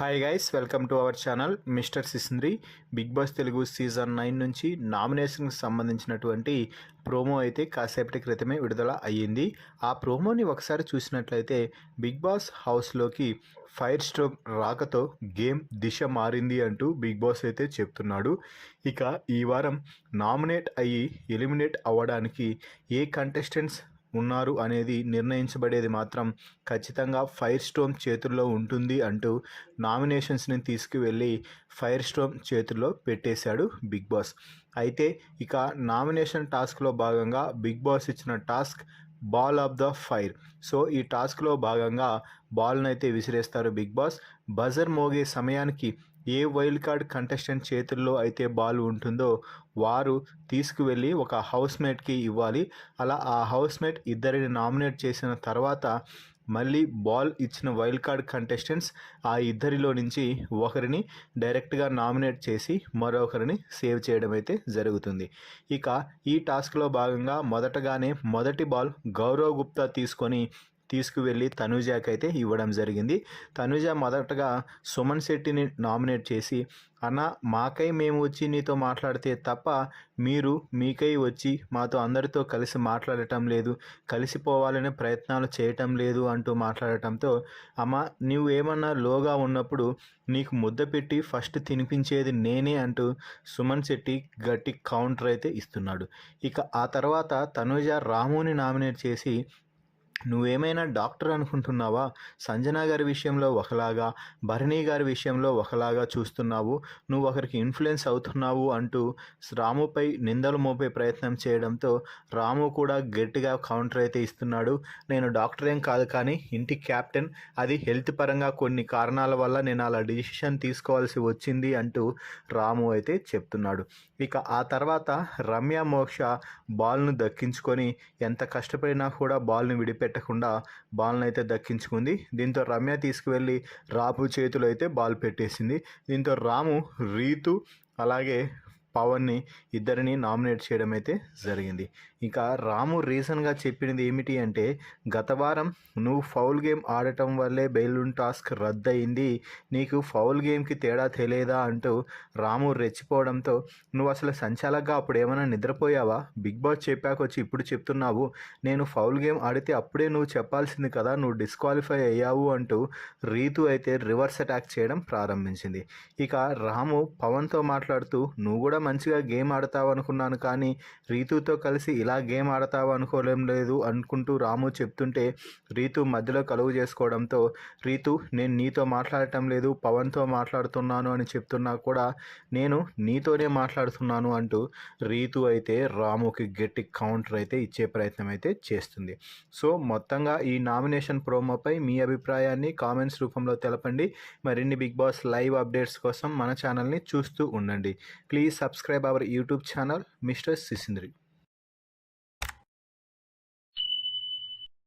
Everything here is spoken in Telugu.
Hi guys, welcome to our channel mister Sisindri. Bigg Boss Telugu season 9 నుంచి నామినేషన్కి సంబంధించినటువంటి ప్రోమో అయితే కాసేపటి క్రితమే విడుదల అయ్యింది. ఆ ప్రోమోని ఒకసారి చూసినట్లయితే బిగ్ బాస్ హౌస్లోకి ఫైర్ స్ట్రోమ్ రాకతో గేమ్ దిశ మారింది అంటూ బిగ్ బాస్ అయితే చెప్తున్నాడు. ఇక ఈ వారం నామినేట్ అయ్యి ఎలిమినేట్ అవ్వడానికి ఏ కంటెస్టెంట్స్ ఉన్నారు అనేది నిర్ణయించబడేది మాత్రం ఖచ్చితంగా ఫైర్ స్టోమ్ చేతుల్లో ఉంటుంది అంటూ నామినేషన్స్ని తీసుకువెళ్ళి ఫైర్ స్టోమ్ చేతుల్లో పెట్టేశాడు బిగ్ బాస్. అయితే ఇక నామినేషన్ టాస్క్లో భాగంగా బిగ్ బాస్ ఇచ్చిన task ball of the fire. So ఈ టాస్క్లో భాగంగా బాల్ను అయితే విసిరేస్తారు బిగ్ బాస్. బజర్ మోగే సమయానికి ఏ వైల్డ్ కార్డ్ కంటెస్టెంట్ చేతుల్లో అయితే బాల్ ఉంటుందో వారు తీసుకువెళ్ళి ఒక హౌస్మేట్కి ఇవ్వాలి. అలా ఆ హౌస్మేట్ ఇద్దరిని నామినేట్ చేసిన తర్వాత మళ్ళీ బాల్ ఇచ్చిన వైల్డ్ కార్డ్ కంటెస్టెంట్స్ ఆ ఇద్దరిలో నుంచి ఒకరిని డైరెక్ట్గా నామినేట్ చేసి మరొకరిని సేవ్ చేయడం అయితే జరుగుతుంది. ఇక ఈ టాస్క్లో భాగంగా మొదటి బాల్ గౌరవ్ గుప్తా తీసుకువెళ్ళి తనూజాకి అయితే ఇవ్వడం జరిగింది. తనూజ మొదటగా సుమన్ శెట్టిని నామినేట్ చేసి, అన్న మాకై మేము వచ్చి నీతో మాట్లాడితే తప్ప మీరు మీకై వచ్చి మాతో అందరితో కలిసి మాట్లాడటం లేదు, కలిసిపోవాలనే ప్రయత్నాలు చేయటం లేదు అంటూ మాట్లాడటంతో, అమ్మ నువ్వు ఏమన్నా లోగా ఉన్నప్పుడు నీకు ముద్ద పెట్టి ఫస్ట్ తినిపించేది నేనే అంటూ సుమన్ శెట్టి గట్టి కౌంటర్ అయితే ఇస్తున్నాడు. ఇక ఆ తర్వాత తనూజ రాముని నామినేట్ చేసి, నువ్వేమైనా డాక్టర్ అనుకుంటున్నావా? సంజన గారి విషయంలో ఒకలాగా, భరణి గారి విషయంలో ఒకలాగా చూస్తున్నావు, నువ్వు ఒకరికి ఇన్ఫ్లుయెన్స్ అవుతున్నావు అంటూ రాముపై నిందలు మోపే ప్రయత్నం చేయడంతో రాము కూడా గట్టిగా కౌంటర్ అయితే ఇస్తున్నాడు. నేను డాక్టర్ ఏం కాదు, కానీ ఇంటి క్యాప్టెన్, అది హెల్త్ పరంగా కొన్ని కారణాల వల్ల నేను అలా డిసిషన్ తీసుకోవాల్సి వచ్చింది అంటూ రాము అయితే చెప్తున్నాడు. ఇక ఆ తర్వాత రమ్య మోక్ష బాల్ను దక్కించుకొని ఎంత కష్టపడినా కూడా బాల్ని విడిపెట్టకుండా బాల్ని అయితే దక్కించుకుంది. దీంతో రమ్య తీసుకువెళ్ళి రాము చేతులు అయితే బాల్ పెట్టేసింది. దీంతో రాము, రీతు అలాగే పవన్ని ఇద్దరిని నామినేట్ చేయడం అయితే జరిగింది. ఇంకా రాము రీజన్గా చెప్పినది ఏమిటి అంటే, గత వారం నువ్వు ఫౌల్ గేమ్ ఆడటం వల్లే బెలూన్ టాస్క్ రద్దయింది, నీకు ఫౌల్ గేమ్కి తేడా తెలియదా అంటూ రాము రెచ్చిపోవడంతో, నువ్వు అసలు సంచాలకుగా అప్పుడు ఏమైనా నిద్రపోయావా? బిగ్ బాస్ చెప్పాక వచ్చి ఇప్పుడు చెప్తున్నావు, నేను ఫౌల్ గేమ్ ఆడితే అప్పుడే నువ్వు చెప్పాల్సింది కదా, నువ్వు డిస్క్వాలిఫై అయ్యావు అంటూ రీతు అయితే రివర్స్ అటాక్ చేయడం ప్రారంభించింది. ఇక రాము పవన్తో మాట్లాడుతూ, నువ్వు కూడా మంచిగా గేమ్ ఆడతావు అనుకున్నాను, కానీ రీతుతో కలిసి ఇలా గేమ్ ఆడతావు అనుకోలేం లేదు అనుకుంటూ రాము చెప్తుంటే రీతు మధ్యలో కలుగు చేసుకోవడంతో, రీతు నేను నీతో మాట్లాడటం లేదు పవన్తో మాట్లాడుతున్నాను అని చెప్తున్నా కూడా నేను నీతోనే మాట్లాడుతున్నాను అంటూ రీతు అయితే రాముకి గట్టి కౌంటర్ అయితే ఇచ్చే ప్రయత్నం అయితే చేస్తుంది. సో మొత్తంగా ఈ నామినేషన్ ప్రోమోపై మీ అభిప్రాయాన్ని కామెంట్స్ రూపంలో తెలపండి. మరిన్ని బిగ్ బాస్ లైవ్ అప్డేట్స్ కోసం మన ఛానల్ని చూస్తూ ఉండండి. Please subscribe our YouTube channel Mr. Sisindri.